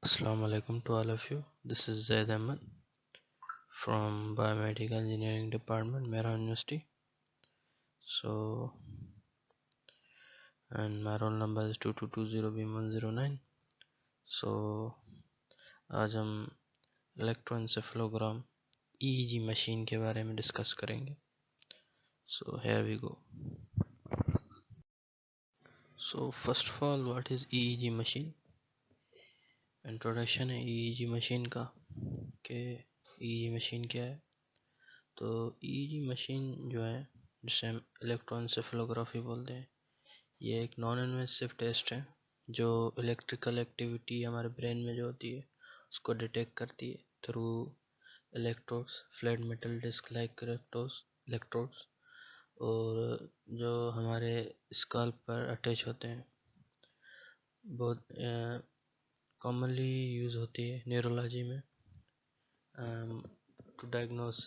Assalamu alaikum to all of you. This is Zaid Ahmed from Biomedical Engineering Department, Mehran University. So, and my roll number is 2220B109. So, आज हम इलेक्ट्रोएन्सेफेलोग्राम EEG machine के बारे में discuss करेंगे. So, here we go. So, first of all, what is EEG machine? Introduction है EEG machine का कि EEG machine क्या है. तो EEG मशीन जो है जिसे हम इलेक्ट्रोएन्सेफेलोग्राफी बोलते हैं, ये एक नॉन इन्वेसिव टेस्ट है जो इलेक्ट्रिकल एक्टिविटी हमारे ब्रेन में जो होती है उसको डिटेक्ट करती है through electrodes, flat metal disc like electrodes, और जो हमारे स्काल्प पर अटैच होते हैं. बहुत कॉमनली यूज़ होती है न्यूरोलॉजी में टू डायग्नोस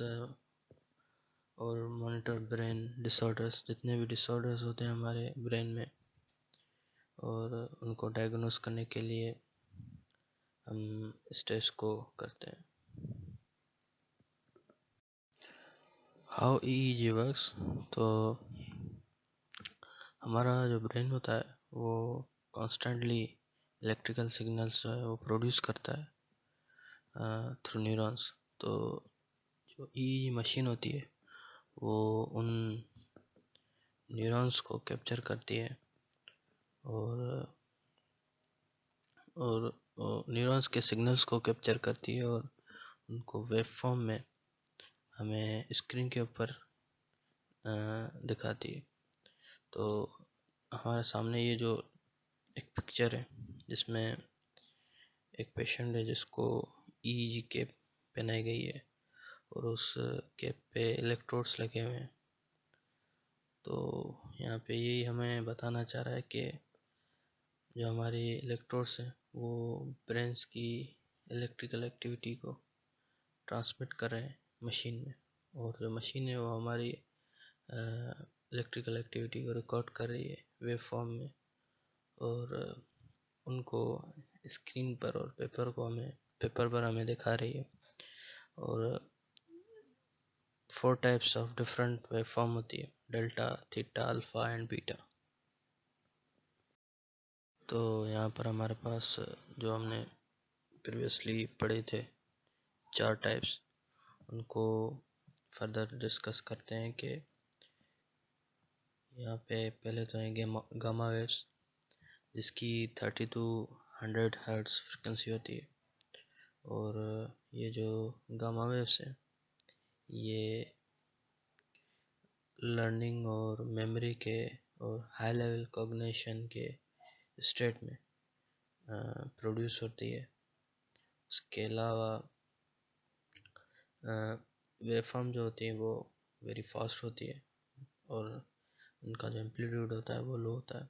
और मॉनिटर ब्रेन डिसऑर्डर्स, जितने भी डिसऑर्डर्स होते हैं हमारे ब्रेन में, और उनको डायग्नोस करने के लिए हम इस टेस्ट को करते हैं. How EEG works. तो हमारा जो ब्रेन होता है वो कॉन्स्टेंटली इलेक्ट्रिकल सिग्नल्स जो है वो प्रोड्यूस करता है थ्रू न्यूरॉन्स. तो जो ईईजी मशीन होती है वो उन न्यूरॉन्स को कैप्चर करती है और न्यूरॉन्स के सिग्नल्स को कैप्चर करती है और उनको वेव फॉर्म में हमें स्क्रीन के ऊपर दिखाती है. तो हमारे सामने ये जो एक पिक्चर है जिसमें एक पेशेंट है जिसको ईईजी कैप पहनाई गई है और उस कैप पे इलेक्ट्रोड्स लगे हुए हैं. तो यहाँ पे यही हमें बताना चाह रहा है कि जो हमारे इलेक्ट्रोड्स हैं वो ब्रेन्स की इलेक्ट्रिकल एक्टिविटी को ट्रांसमिट कर रहे हैं मशीन में, और जो मशीन है वो हमारी इलेक्ट्रिकल एक्टिविटी को रिकॉर्ड कर रही है वेव फॉर्म में, और उनको स्क्रीन पर और पेपर पर हमें दिखा रही है. और 4 types of different wave form होती है: delta, theta, alpha and beta. तो यहाँ पर हमारे पास जो हमने प्रीवियसली पढ़े थे 4 टाइप्स, उनको फर्दर डिस्कस करते हैं कि यहाँ पे पहले तो है गामा वेव्स जिसकी 30 to 100 हर्ट्ज फ्रिक्वेंसी होती है. और ये जो गामा वेव्स है ये लर्निंग और मेमोरी के और हाई लेवल कॉग्निशन के स्टेट में प्रोड्यूस होती है. उसके अलावा वेवफॉर्म जो होती है वो वेरी फास्ट होती है और उनका जो एम्पलीट्यूड होता है वो लो होता है.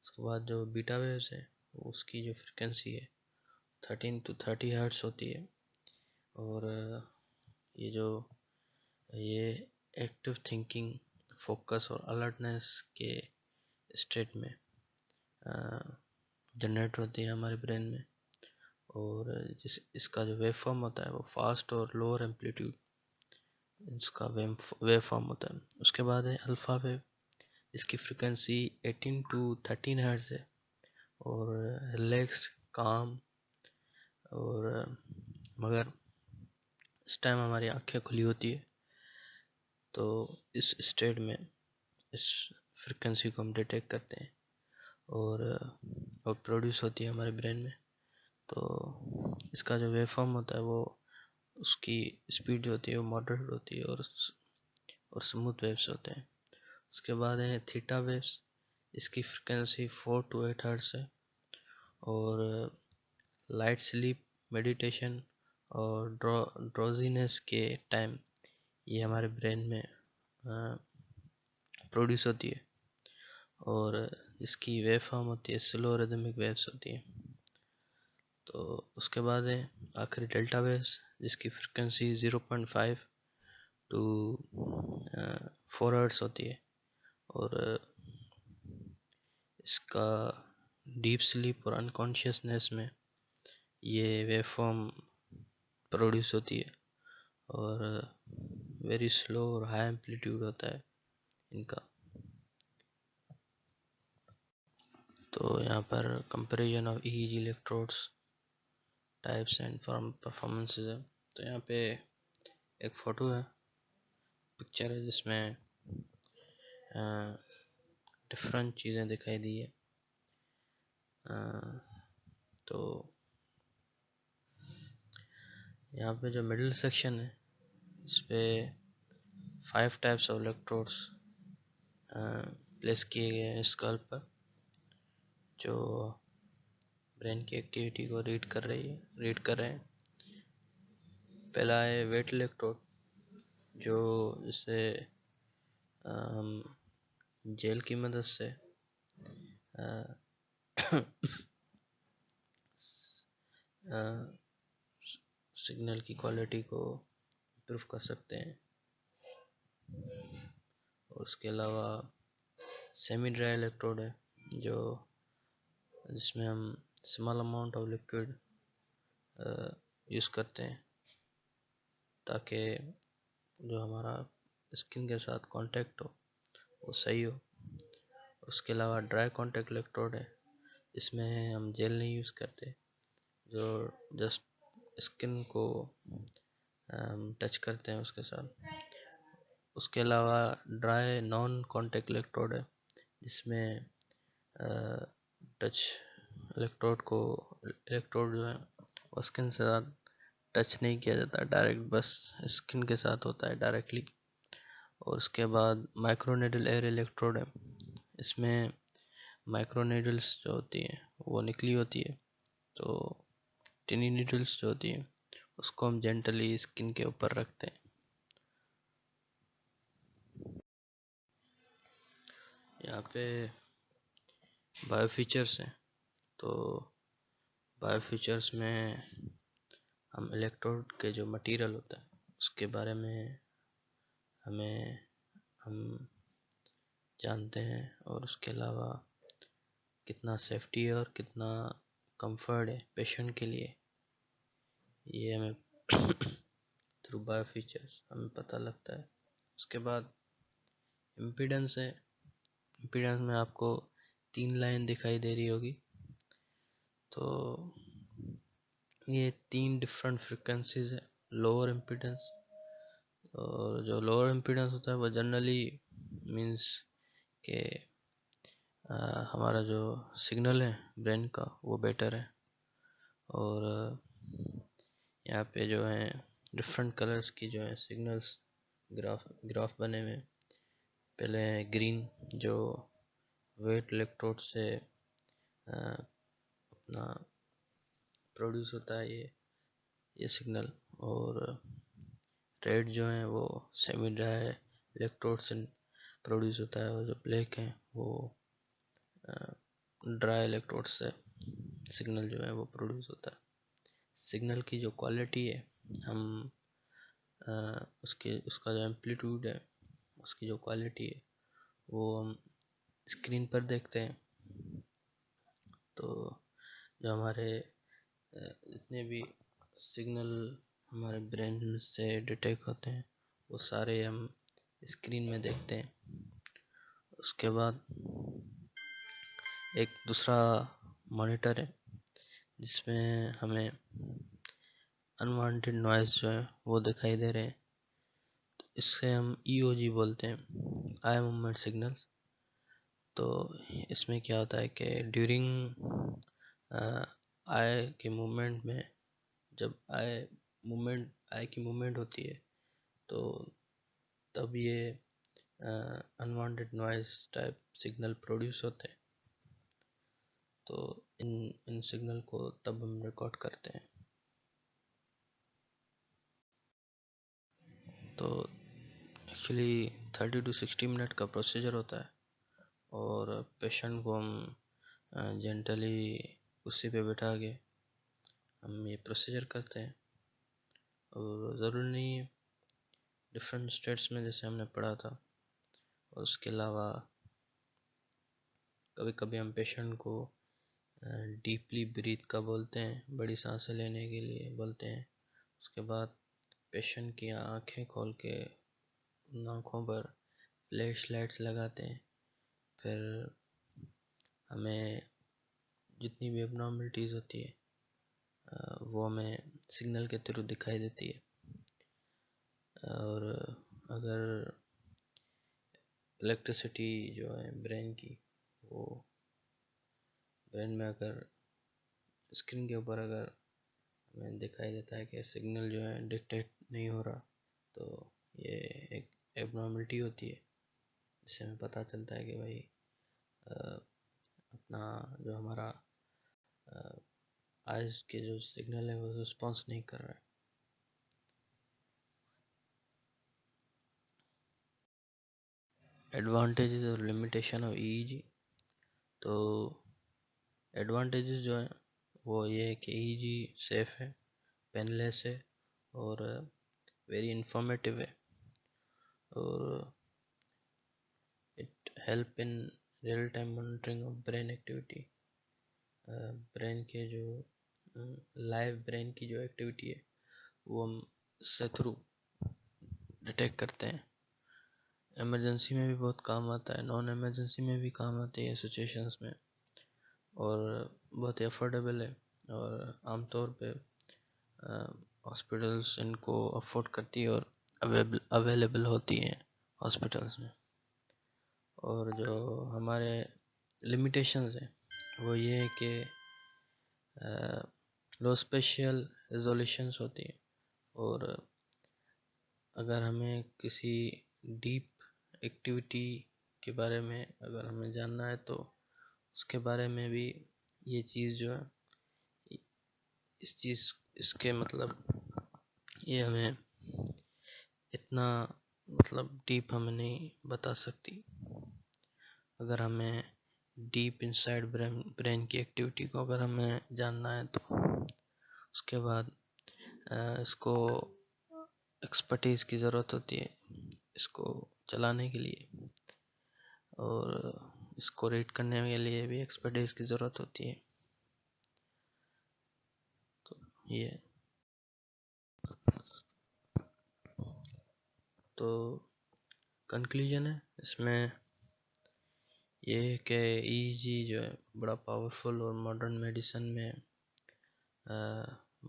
उसके बाद जो बीटा वेव्स है उसकी जो फ्रिक्वेंसी है 13 to 30 हर्ट्ज होती है. और ये एक्टिव थिंकिंग, फोकस और अलर्टनेस के स्टेट में जनरेट होती है हमारे ब्रेन में. और इसका जो वेव फॉर्म होता है वो फास्ट और लोअर एम्पलीट्यूड इसका वेव फॉर्म होता है. उसके बाद है अल्फ़ा वेव, इसकी फ्रिक्वेंसी 18 to 13 हर्ट्ज है और रिलैक्स, काम, और मगर इस टाइम हमारी आंखें खुली होती है. तो इस स्टेट में इस फ्रिक्वेंसी को हम डिटेक्ट करते हैं और प्रोड्यूस होती है हमारे ब्रेन में. तो इसका जो वेव फॉर्म होता है वो उसकी स्पीड जो होती है वो मॉडरेट होती है और स्मूथ वेव्स होते हैं. उसके बाद है थीटा वेव्स, इसकी फ्रिक्वेंसी 4 to 8 हर्ट्ज है और लाइट स्लीप, मेडिटेशन और ड्रोजीनेस के टाइम ये हमारे ब्रेन में प्रोड्यूस होती है. और इसकी वेव फॉर्म होती है स्लो रिदमिक वेव्स होती है. तो उसके बाद है आखिरी डेल्टा वेव्स जिसकी फ्रिक्वेंसी 0.5 to 4 हर्ट्ज होती है और इसका डीप स्लीप और अनकॉन्शियसनेस में ये वेवफॉर्म प्रोड्यूस होती है और वेरी स्लो और हाई एम्पलीट्यूड होता है इनका। तो यहाँ पर comparison of EEG electrodes types and performances है। तो यहाँ पे एक फ़ोटो है, पिक्चर है, जिसमें डिफरेंट चीज़ें दिखाई दी है। तो यहाँ पे जो मिडिल सेक्शन है, इस पे 5 टाइप्स ऑफ इलेक्ट्रोड्स प्लेस किए गए हैं स्कल पर, जो ब्रेन की एक्टिविटी को रीड कर रहे हैं। पहला है वेट इलेक्ट्रोड, जो जिससे हम जेल की मदद से सिग्नल की क्वालिटी को इम्प्रूव कर सकते हैं। और उसके अलावा सेमी ड्राई इलेक्ट्रोड है, जो जिसमें हम small amount of liquid use करते हैं ताकि जो हमारा स्किन के साथ कांटेक्ट हो वो सही हो। उसके अलावा ड्राई कांटेक्ट इलेक्ट्रोड है, इसमें हम जेल नहीं यूज़ करते, जो जस्ट स्किन को टच करते हैं उसके साथ। उसके अलावा ड्राई नॉन कांटेक्ट इलेक्ट्रोड है, जिसमें टच इलेक्ट्रोड जो है वो स्किन से साथ टच नहीं किया जाता, डायरेक्ट बस स्किन के साथ होता है डायरेक्टली। और उसके बाद माइक्रोनीडल एयर इलेक्ट्रोड है, इसमें माइक्रोनीडल्स जो होती हैं वो निकली होती है, तो टिनी नीडल्स जो होती हैं उसको हम जेंटली स्किन के ऊपर रखते हैं। यहाँ पे बायो फीचर्स हैं। तो बायो फीचर्स में हम इलेक्ट्रोड के जो मटेरियल होता है उसके बारे में हम जानते हैं, और उसके अलावा कितना सेफ्टी है और कितना कंफर्ट है पेशेंट के लिए, ये हमें थ्रू बायो फीचर्स हमें पता लगता है। उसके बाद इम्पीडेंस है। इम्पीडेंस में आपको 3 लाइन दिखाई दे रही होगी। तो ये 3 डिफरेंट फ्रिक्वेंसीज है। लोअर इम्पीडेंस, और जो लोअर इम्पीडेंस होता है वो जनरली मींस के हमारा जो सिग्नल है ब्रेन का वो बेटर है। और यहाँ पे जो है डिफरेंट कलर्स की जो है सिग्नल्स ग्राफ बने हुए। पहले है ग्रीन, जो वेट इलेक्ट्रोड से अपना प्रोड्यूस होता है ये सिग्नल। और रेड जो है वो सेमी ड्राई इलेक्ट्रोड से प्रोड्यूस होता है, और जो ब्लैक है वो ड्राई इलेक्ट्रोड से सिग्नल जो है वो प्रोड्यूस होता है। सिग्नल की जो क्वालिटी है हम उसका जो एम्पलीट्यूड है, उसकी जो क्वालिटी है वो हम स्क्रीन पर देखते हैं। तो जो हमारे जितने भी सिग्नल हमारे ब्रेन से डिटेक्ट होते हैं वो सारे हम स्क्रीन में देखते हैं। उसके बाद एक दूसरा मॉनिटर है, जिसमें हमें अनवांटेड नॉइज़ जो है वो दिखाई दे रहे हैं। तो इससे हम ईओजी बोलते हैं, आई मूवमेंट सिग्नल्स। तो इसमें क्या होता है कि ड्यूरिंग आई के मूवमेंट में, जब आई की मूवमेंट होती है तो तब ये unwanted noise type signal produce होते हैं। तो इन सिग्नल को तब हम रिकॉर्ड करते हैं। तो एक्चुअली 30 to 60 मिनट का प्रोसीजर होता है, और पेशेंट को हम जेंटली कुर्सी पे बैठा के हम ये प्रोसीजर करते हैं। और ज़रूरी नहीं है, डिफरेंट स्टेट्स में जैसे हमने पढ़ा था। और उसके अलावा कभी कभी हम पेशेंट को डीपली ब्रीथ का बोलते हैं, बड़ी सांसें लेने के लिए बोलते हैं। उसके बाद पेशेंट की आंखें खोल के उन आँखों पर फ्लैश लाइट्स लगाते हैं। फिर हमें जितनी भी एबनॉर्मलिटीज़ होती है वो हमें सिग्नल के थ्रू दिखाई देती है। और अगर इलेक्ट्रिसिटी जो है ब्रेन की, वो ब्रेन में अगर स्क्रीन के ऊपर अगर हमें दिखाई देता है कि सिग्नल जो है डिटेक्ट नहीं हो रहा, तो ये एक एबनॉर्मलिटी होती है। इससे हमें पता चलता है कि भाई अपना जो हमारा आइज के जो सिग्नल है वो रिस्पॉन्स नहीं कर रहा है। एडवांटेजेस और लिमिटेशन ऑफ ईईजी। तो एडवांटेजेस जो है वो ये है कि ईईजी सेफ है, पेनलेस है और वेरी इंफॉर्मेटिव है, और it help in real time monitoring of brain activity. Brain के जो लाइव ब्रेन की जो एक्टिविटी है वो हम इससे थ्रू डिटेक्ट करते हैं। इमरजेंसी में भी बहुत काम आता है, नॉन इमरजेंसी में भी काम आती है सिचुएशंस में, और बहुत ही अफोर्डेबल है। और आमतौर पे हॉस्पिटल्स इनको अफोर्ड करती है और अवेलेबल होती हैं हॉस्पिटल्स में। और जो हमारे लिमिटेशंस हैं वो ये है कि लो स्पेशियल रेजोल्यूशंस होती हैं, और अगर हमें किसी डीप एक्टिविटी के बारे में अगर हमें जानना है तो उसके बारे में भी ये चीज़ जो है, इस चीज़ इसके मतलब ये हमें इतना मतलब डीप हमें नहीं बता सकती। अगर हमें डीप इनसाइड ब्रेन की एक्टिविटी को अगर हमें जानना है तो उसके बाद इसको एक्सपर्टीज़ की ज़रूरत होती है इसको चलाने के लिए, और इसको रीड करने के लिए भी एक्सपर्टीज़ की ज़रूरत होती है। तो ये तो कंक्लूजन है इसमें ये है कि ईईजी जो है बड़ा पावरफुल और मॉडर्न मेडिसिन में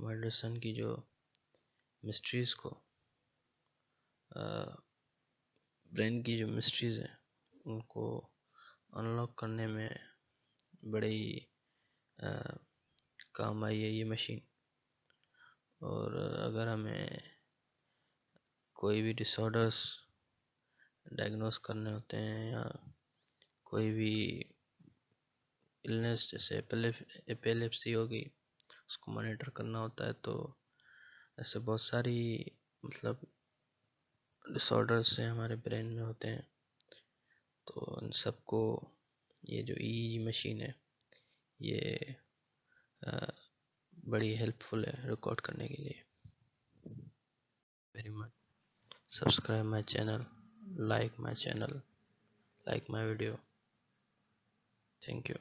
मेडिसिन की जो मिस्ट्रीज़ को ब्रेन की जो मिस्ट्रीज़ हैं उनको अनलॉक करने में बड़ी काम आई है ये मशीन। और अगर हमें कोई भी डिसऑर्डर्स डायग्नोस करने होते हैं या कोई भी इलनेस जैसे एपिलेप्सी हो गई उसको मॉनिटर करना होता है, तो ऐसे बहुत सारी मतलब डिसऑर्डर्स हैं हमारे ब्रेन में होते हैं, तो इन सबको ये जो ईईजी मशीन है ये बड़ी हेल्पफुल है रिकॉर्ड करने के लिए। Very much. Subscribe my channel, like my channel, like my video. Thank you.